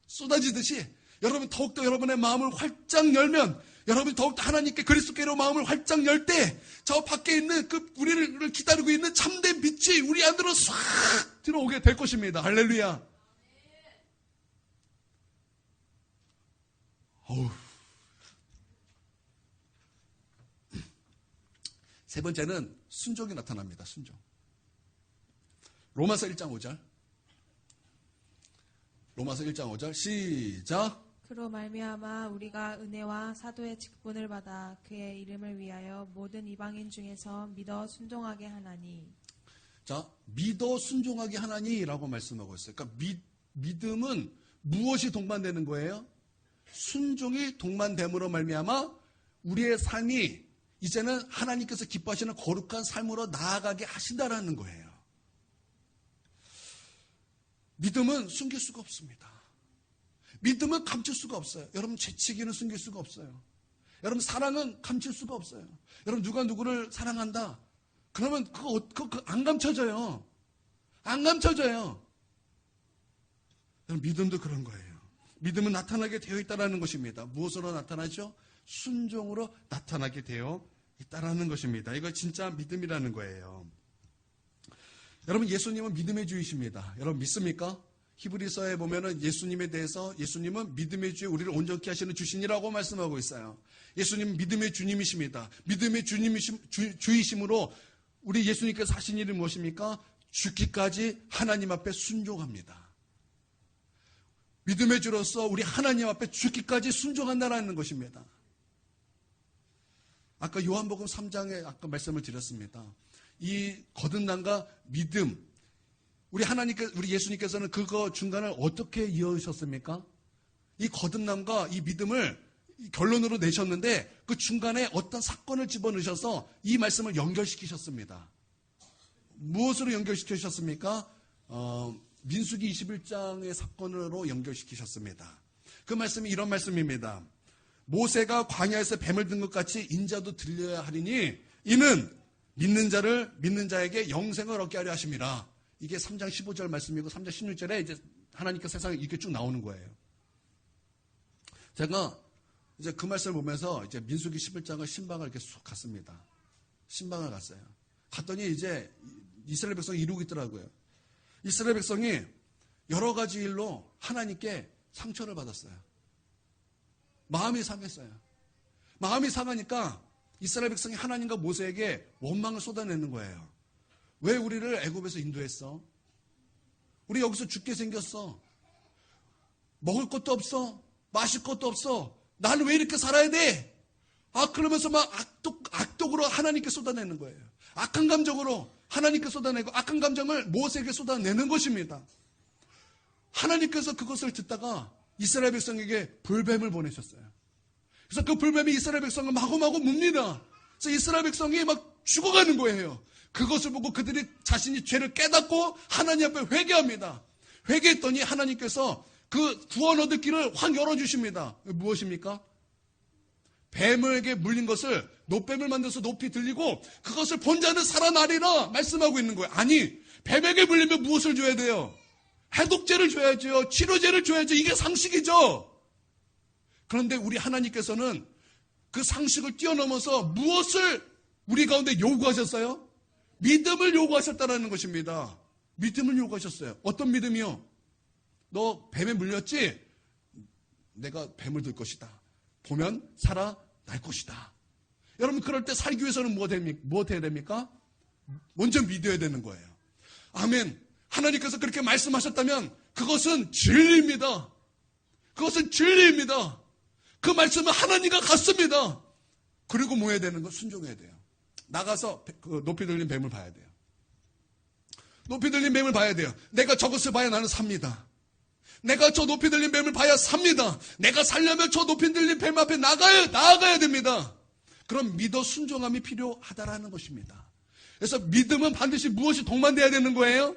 쏟아지듯이 여러분 더욱더 여러분의 마음을 활짝 열면, 여러분이 더욱더 하나님께 그리스도께로 마음을 활짝 열 때 저 밖에 있는 그 우리를 기다리고 있는 참된 빛이 우리 안으로 싹 들어오게 될 것입니다. 할렐루야. 세 번째는 순종이 나타납니다. 순종. 로마서 1장 5절. 로마서 1장 5절 시작.
그로 말미암아 우리가 은혜와 사도의 직분을 받아 그의 이름을 위하여 모든 이방인 중에서 믿어 순종하게 하나니.
자, 믿어 순종하게 하나니라고 말씀하고 있어요. 그러니까 믿음은 무엇이 동반되는 거예요? 순종이 동반됨으로 말미암아 우리의 삶이 이제는 하나님께서 기뻐하시는 거룩한 삶으로 나아가게 하신다라는 거예요. 믿음은 숨길 수가 없습니다. 믿음은 감출 수가 없어요. 여러분, 죄치기는 숨길 수가 없어요. 여러분, 사랑은 감출 수가 없어요. 여러분, 누가 누구를 사랑한다? 그러면 그거 안 감춰져요. 안 감춰져요. 여러분, 믿음도 그런 거예요. 믿음은 나타나게 되어 있다는 것입니다. 무엇으로 나타나죠? 순종으로 나타나게 되어 있다는 것입니다. 이거 진짜 믿음이라는 거예요. 여러분, 예수님은 믿음의 주이십니다. 여러분, 믿습니까? 히브리서에 보면은 예수님에 대해서 예수님은 믿음의 주에 우리를 온전케 하시는 주신이라고 말씀하고 있어요. 예수님은 믿음의 주님이십니다. 믿음의 주이심으로 우리 예수님께서 하신 일이 무엇입니까? 죽기까지 하나님 앞에 순종합니다. 믿음의 주로서 우리 하나님 앞에 죽기까지 순종한다는 것입니다. 아까 요한복음 3장에 아까 말씀을 드렸습니다. 이 거듭남과 믿음, 우리 예수님께서는 그거 중간을 어떻게 이어오셨습니까? 이 거듭남과 이 믿음을 결론으로 내셨는데 그 중간에 어떤 사건을 집어넣으셔서 이 말씀을 연결시키셨습니다. 무엇으로 연결시키셨습니까? 민수기 21장의 사건으로 연결시키셨습니다. 그 말씀이 이런 말씀입니다. 모세가 광야에서 뱀을 든 것 같이 인자도 들려야 하리니 이는 믿는 자에게 영생을 얻게 하려 하심이라. 이게 3장 15절 말씀이고 3장 16절에 이제 하나님께서 세상에 이렇게 쭉 나오는 거예요. 제가 이제 그 말씀을 보면서 이제 민수기 11장을 신방을 이렇게 쑥 갔습니다. 신방을 갔어요. 갔더니 이제 이스라엘 백성이 이루고 있더라고요. 이스라엘 백성이 여러 가지 일로 하나님께 상처를 받았어요. 마음이 상했어요. 마음이 상하니까 이스라엘 백성이 하나님과 모세에게 원망을 쏟아내는 거예요. 왜 우리를 애굽에서 인도했어? 우리 여기서 죽게 생겼어. 먹을 것도 없어. 마실 것도 없어. 나는 왜 이렇게 살아야 돼? 그러면서 막 악독으로 하나님께 쏟아내는 거예요. 악한 감정으로 하나님께 쏟아내고 악한 감정을 모세에게 쏟아내는 것입니다. 하나님께서 그것을 듣다가 이스라엘 백성에게 불뱀을 보내셨어요. 그래서 그 불뱀이 이스라엘 백성을 마구마구 묵니다. 그래서 이스라엘 백성이 막 죽어가는 거예요. 그것을 보고 그들이 자신이 죄를 깨닫고 하나님 앞에 회개합니다. 회개했더니 하나님께서 그 구원 얻을 길을 확 열어주십니다. 무엇입니까? 뱀에게 물린 것을 노뱀을 만들어서 높이 들리고 그것을 본 자는 살아나리라 말씀하고 있는 거예요. 아니, 뱀에게 물리면 무엇을 줘야 돼요? 해독제를 줘야죠. 치료제를 줘야죠. 이게 상식이죠. 그런데 우리 하나님께서는 그 상식을 뛰어넘어서 무엇을 우리 가운데 요구하셨어요? 믿음을 요구하셨다는 것입니다. 믿음을 요구하셨어요. 어떤 믿음이요? 너 뱀에 물렸지? 내가 뱀을 들 것이다. 보면 살아날 것이다. 여러분, 그럴 때 살기 위해서는 무엇 해야 됩니까? 먼저 믿어야 되는 거예요. 아멘. 하나님께서 그렇게 말씀하셨다면 그것은 진리입니다. 그것은 진리입니다. 그 말씀은 하나님과 같습니다. 그리고 뭐 해야 되는 거? 순종해야 돼요. 나가서 그 높이 들린 뱀을 봐야 돼요. 높이 들린 뱀을 봐야 돼요. 내가 저것을 봐야 나는 삽니다. 내가 저 높이 들린 뱀을 봐야 삽니다. 내가 살려면 저 높이 들린 뱀 앞에 나아가야 됩니다. 그럼 믿어 순종함이 필요하다라는 것입니다. 그래서 믿음은 반드시 무엇이 동반돼야 되는 거예요?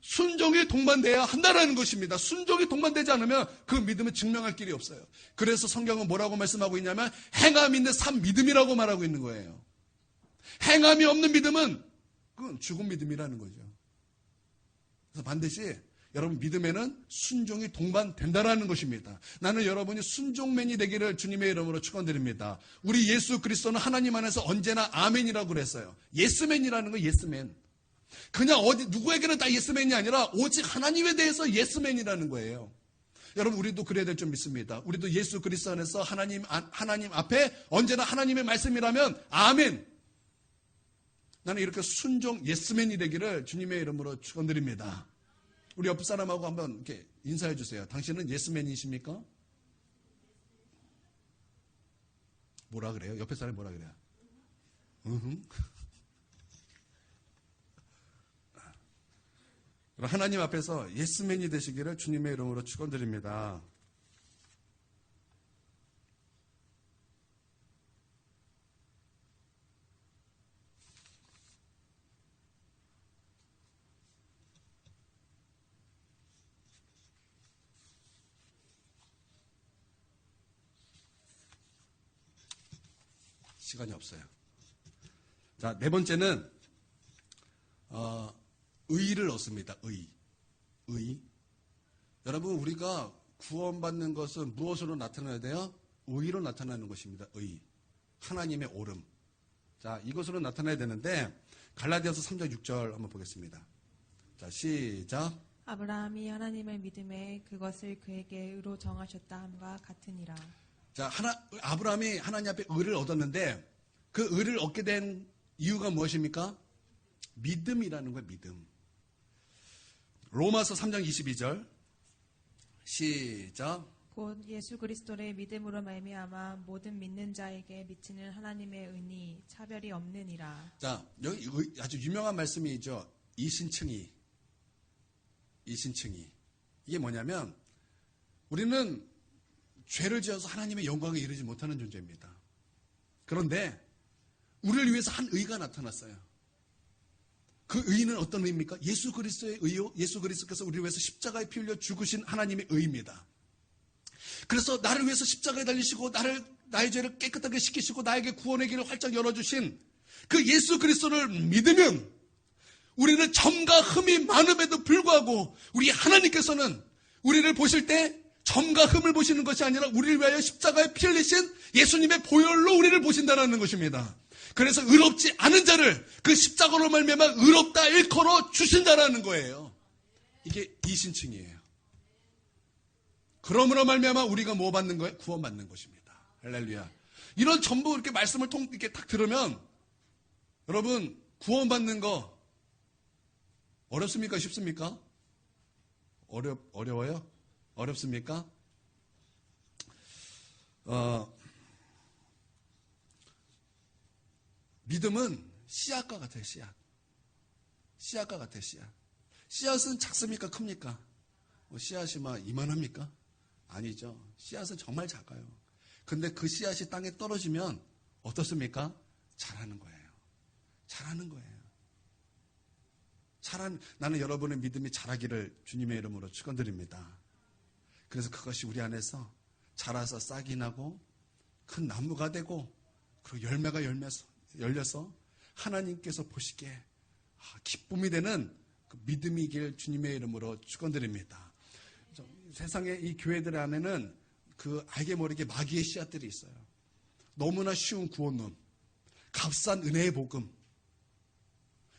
순종이 동반돼야 한다라는 것입니다. 순종이 동반되지 않으면 그 믿음을 증명할 길이 없어요. 그래서 성경은 뭐라고 말씀하고 있냐면 행함이 있는 산 믿음이라고 말하고 있는 거예요. 행함이 없는 믿음은 그건 죽은 믿음이라는 거죠. 그래서 반드시 여러분 믿음에는 순종이 동반된다라는 것입니다. 나는 여러분이 순종맨이 되기를 주님의 이름으로 축원드립니다. 우리 예수 그리스도는 하나님 안에서 언제나 아멘이라고 그랬어요. 예스맨이라는 거 예스맨. 그냥 누구에게는 다 예스맨이 아니라 오직 하나님에 대해서 예스맨이라는 거예요. 여러분 우리도 그래야 될 줄 믿습니다. 우리도 예수 그리스도 안에서 하나님 앞에 언제나 하나님의 말씀이라면 아멘. 나는 이렇게 순종 예스맨이 되기를 주님의 이름으로 축원드립니다. 우리 옆 사람하고 한번 이렇게 인사해 주세요. 당신은 예스맨이십니까? 뭐라 그래요? 옆에 사람이 뭐라 그래요? 하나님 앞에서 예스맨이 되시기를 주님의 이름으로 축원드립니다. 시간이 없어요. 자, 네 번째는 의를 얻습니다. 의. 여러분 우리가 구원받는 것은 무엇으로 나타나야 돼요? 의로 나타나는 것입니다. 의. 하나님의 옳음. 자, 이것으로 나타나야 되는데 갈라디아서 3장 6절 한번 보겠습니다. 자, 시작.
아브라함이 하나님을 믿음에 그것을 그에게 의로 정하셨다 함과 같으니라.
자, 아브라함이 하나님 앞에 의를 얻었는데 그 의를 얻게 된 이유가 무엇입니까? 믿음이라는 거예요. 믿음. 로마서 3장 22절 시작.
곧 예수 그리스도의 믿음으로 말미암아 모든 믿는 자에게 미치는 하나님의 은이 차별이 없느니라.
자, 여기 아주 유명한 말씀이죠. 이신층이. 이게 뭐냐면 우리는 죄를 지어서 하나님의 영광에 이르지 못하는 존재입니다. 그런데 우리를 위해서 한 의가 나타났어요. 그 의는 어떤 의입니까? 예수 그리스도의 의요. 예수 그리스도께서 우리를 위해서 십자가에 피 흘려 죽으신 하나님의 의입니다. 그래서 나를 위해서 십자가에 달리시고 나의 죄를 깨끗하게 씻기시고 나에게 구원의 길을 활짝 열어주신 그 예수 그리스도를 믿으면 우리는 점과 흠이 많음에도 불구하고 우리 하나님께서는 우리를 보실 때 점과 흠을 보시는 것이 아니라 우리를 위하여 십자가에 피 흘리신 예수님의 보혈로 우리를 보신다는 것입니다. 그래서 의롭지 않은 자를 그 십자가로 말미암아 의롭다 일컬어 주신다라는 거예요. 이게 이신층이에요. 그러므로 말미암아 우리가 뭐 받는 거예요? 구원받는 것입니다. 할렐루야. 이런 전부 이렇게 말씀을 이렇게 딱 들으면 여러분 구원받는 거 어렵습니까? 쉽습니까? 어려워요? 어렵습니까? 믿음은 씨앗과 같아요. 씨앗과 같아요. 씨앗은 작습니까? 큽니까? 씨앗이 막 이만합니까? 아니죠. 씨앗은 정말 작아요. 근데 그 씨앗이 땅에 떨어지면 어떻습니까? 자라는 거예요. 나는 여러분의 믿음이 자라기를 주님의 이름으로 축원드립니다. 그래서 그것이 우리 안에서 자라서 싹이 나고 큰 나무가 되고 그리고 열매가 열려서 하나님께서 보시기에 기쁨이 되는 그 믿음이길 주님의 이름으로 축원드립니다. 세상의 이 교회들 안에는 그 알게 모르게 마귀의 씨앗들이 있어요. 너무나 쉬운 구원론, 값싼 은혜의 복음.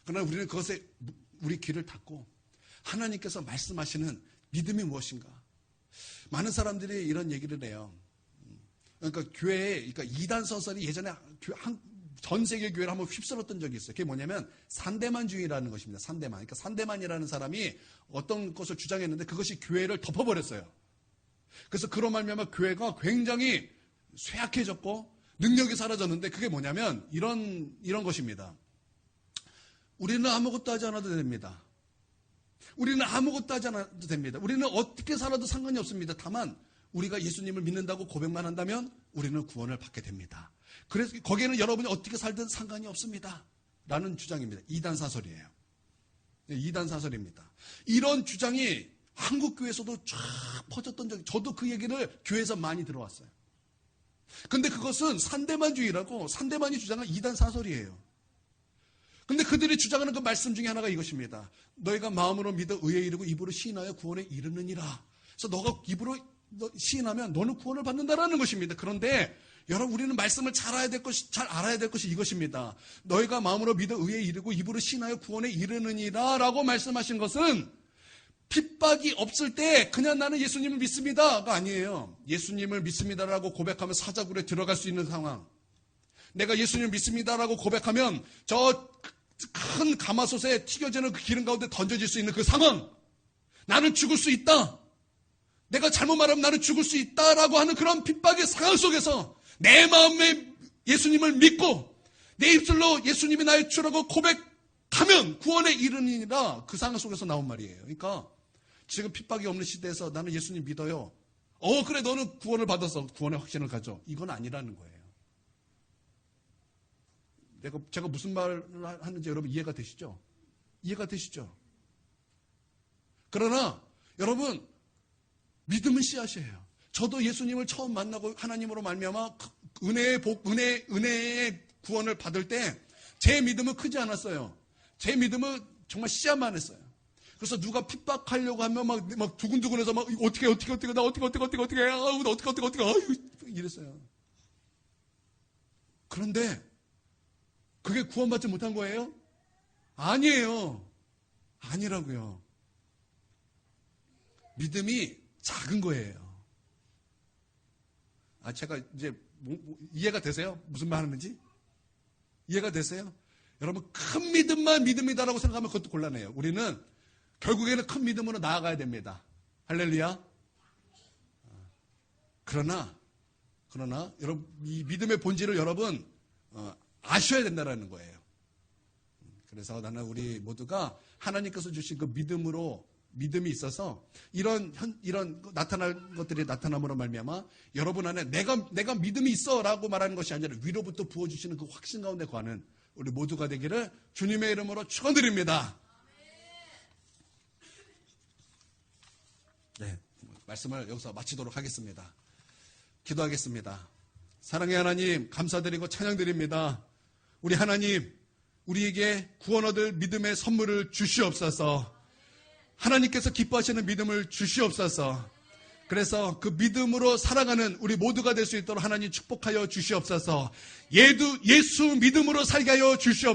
그러나 우리는 그것에 우리 귀를 닫고 하나님께서 말씀하시는 믿음이 무엇인가? 많은 사람들이 이런 얘기를 해요. 그러니까 그러니까 이단 서설이 예전에 전 세계 교회를 한번 휩쓸었던 적이 있어요. 그게 뭐냐면 산데만주의라는 것입니다. 산데만. 그러니까 산데만이라는 사람이 어떤 것을 주장했는데 그것이 교회를 덮어버렸어요. 그래서 그로 말미암아 교회가 굉장히 쇠약해졌고 능력이 사라졌는데 그게 뭐냐면 이런 것입니다. 우리는 아무것도 하지 않아도 됩니다. 우리는 아무것도 하지 않아도 됩니다. 우리는 어떻게 살아도 상관이 없습니다. 다만 우리가 예수님을 믿는다고 고백만 한다면 우리는 구원을 받게 됩니다. 그래서 거기에는 여러분이 어떻게 살든 상관이 없습니다. 라는 주장입니다. 이단 사설이에요. 이단 사설입니다. 이런 주장이 한국 교회에서도 쫙 퍼졌던 적이, 저도 그 얘기를 교회에서 많이 들어왔어요. 근데 그것은 산대만주의라고, 산대만이 주장한 이단 사설이에요. 근데 그들이 주장하는 그 말씀 중에 하나가 이것입니다. 너희가 마음으로 믿어 의에 이르고 입으로 시인하여 구원에 이르느니라. 그래서 너가 입으로 시인하면 너는 구원을 받는다라는 것입니다. 그런데 여러분, 우리는 말씀을 잘 알아야 될 것이 이것입니다. 너희가 마음으로 믿어 의에 이르고 입으로 시인하여 구원에 이르느니라 라고 말씀하신 것은 핍박이 없을 때 그냥 나는 예수님을 믿습니다가 아니에요. 예수님을 믿습니다라고 고백하면 사자굴에 들어갈 수 있는 상황. 내가 예수님을 믿습니다라고 고백하면 저 큰 가마솥에 튀겨지는 그 기름 가운데 던져질 수 있는 그 상황. 나는 죽을 수 있다. 내가 잘못 말하면 나는 죽을 수 있다라고 하는 그런 핍박의 상황 속에서 내 마음에 예수님을 믿고 내 입술로 예수님이 나의 주라고 고백하면 구원에 이르니라, 그 상황 속에서 나온 말이에요. 그러니까 지금 핍박이 없는 시대에서 나는 예수님 믿어요. 그래, 너는 구원을 받아서 구원의 확신을 가져. 이건 아니라는 거예요. 제가 무슨 말을 하는지 여러분 이해가 되시죠? 이해가 되시죠? 그러나 여러분, 믿음은 씨앗이에요. 저도 예수님을 처음 만나고 하나님으로 말미암아 은혜의 구원을 받을 때 제 믿음은 크지 않았어요. 제 믿음은 정말 씨앗만 했어요. 그래서 누가 핍박하려고 하면 막 두근두근해서 막 어떻게 나 어떻게 이랬어요. 그런데 그게 구원받지 못한 거예요? 아니에요. 아니라고요. 믿음이 작은 거예요. 제가 이제 이해가 되세요? 무슨 말 하는지? 이해가 되세요? 여러분, 큰 믿음만 믿음이다라고 생각하면 그것도 곤란해요. 우리는 결국에는 큰 믿음으로 나아가야 됩니다. 할렐루야. 그러나 여러분, 이 믿음의 본질을 여러분 아셔야 된다는 거예요. 그래서 나는 우리 모두가 하나님께서 주신 그 믿음이 있어서 이런 나타날 것들이 나타남으로 말미암아 여러분 안에 내가 믿음이 있어라고 말하는 것이 아니라 위로부터 부어주시는 그 확신 가운데 거하는 우리 모두가 되기를 주님의 이름으로 축원드립니다. 네, 말씀을 여기서 마치도록 하겠습니다. 기도하겠습니다. 사랑의 하나님, 감사드리고 찬양드립니다. 우리 하나님, 우리에게 구원 얻을 믿음의 선물을 주시옵소서. 하나님께서 기뻐하시는 믿음을 주시옵소서. 그래서 그 믿음으로 살아가는 우리 모두가 될 수 있도록 하나님 축복하여 주시옵소서. 예수 믿음으로 살게 하여 주시옵소서.